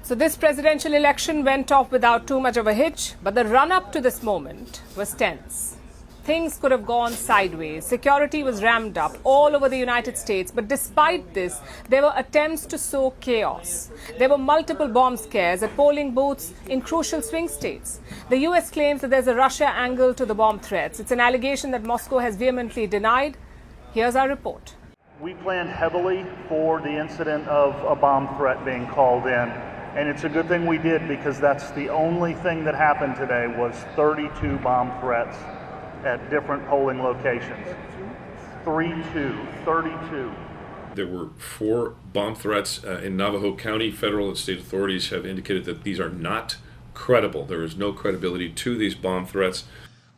So this presidential election went off without too much of a hitch, but the run-up to this moment was tense. Things could have gone sideways. Security was ramped up all over the United States, but despite this, there were attempts to sow chaos. There were multiple bomb scares at polling booths in crucial swing states. The US claims that there's a Russia angle to the bomb threats. It's an allegation that Moscow has vehemently denied. Here's our report. We planned heavily for the incident of a bomb threat being called in. And it's a good thing we did, because that's the only thing that happened today was 32 bomb threats at different polling locations. 32. There were 4 bomb threats in Navajo County. Federal and state authorities have indicated that these are not credible. There is no credibility to these bomb threats.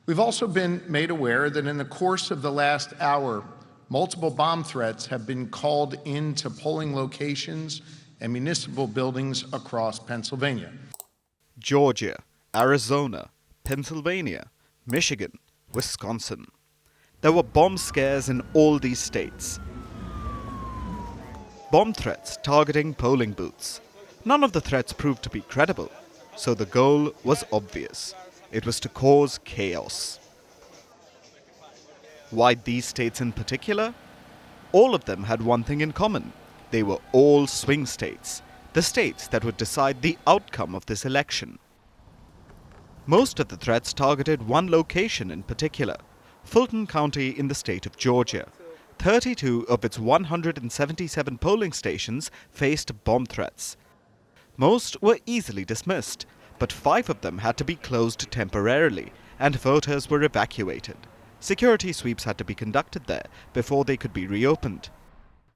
We've also been made aware that in the course of the last hour, multiple bomb threats have been called into polling locations and municipal buildings across Pennsylvania. Georgia, Arizona, Pennsylvania, Michigan, Wisconsin. There were bomb scares in all these states. Bomb threats targeting polling booths. None of the threats proved to be credible, so the goal was obvious. It was to cause chaos. Why these states in particular? All of them had one thing in common. They were all swing states, the states that would decide the outcome of this election. Most of the threats targeted one location in particular, Fulton County in the state of Georgia. 32 of its 177 polling stations faced bomb threats. Most were easily dismissed, but 5 of them had to be closed temporarily, and voters were evacuated. Security sweeps had to be conducted there before they could be reopened.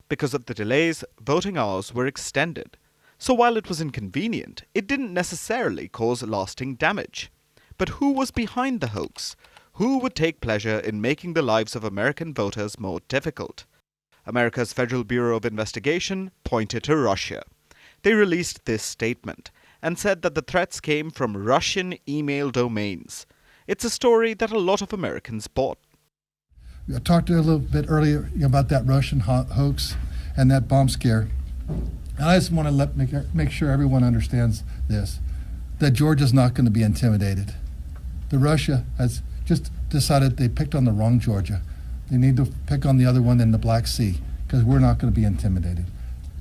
Because of the delays, voting hours were extended. So while it was inconvenient, it didn't necessarily cause lasting damage. But who was behind the hoax? Who would take pleasure in making the lives of American voters more difficult? America's Federal Bureau of Investigation pointed to Russia. They released this statement and said that the threats came from Russian email domains. It's a story that a lot of Americans bought. I talked a little bit earlier about that Russian hoax and that bomb scare. And I just want to make sure everyone understands this, that Georgia's not going to be intimidated. The Russia has just decided they picked on the wrong Georgia. They need to pick on the other one in the Black Sea, because we're not going to be intimidated.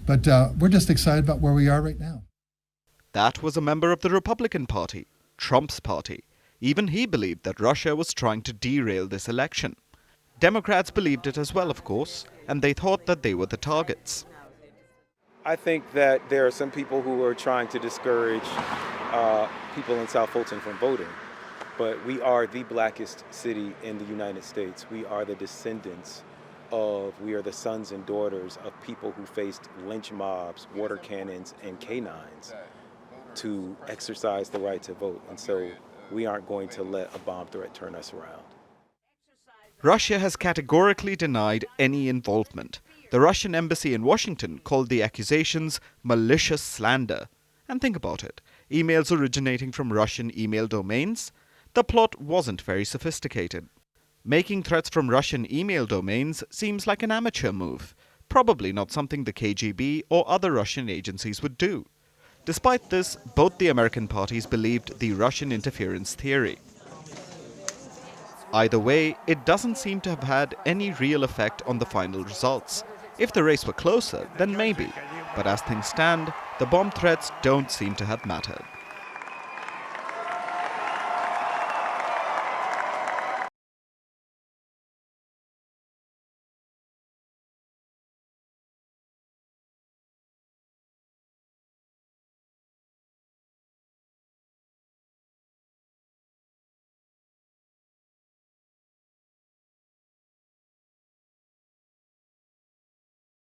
But we're just excited about where we are right now. That was a member of the Republican Party, Trump's party. Even he believed that Russia was trying to derail this election. Democrats believed it as well, of course, and they thought that they were the targets. I think that there are some people who are trying to discourage people in South Fulton from voting. But we are the blackest city in the United States. We are the descendants we are the sons and daughters of people who faced lynch mobs, water cannons, and canines to exercise the right to vote. And so we aren't going to let a bomb threat turn us around. Russia has categorically denied any involvement. The Russian embassy in Washington called the accusations malicious slander. And think about it. Emails originating from Russian email domains? The plot wasn't very sophisticated. Making threats from Russian email domains seems like an amateur move. Probably not something the KGB or other Russian agencies would do. Despite this, both the American parties believed the Russian interference theory. Either way, it doesn't seem to have had any real effect on the final results. If the race were closer, then maybe. But as things stand, the bomb threats don't seem to have mattered.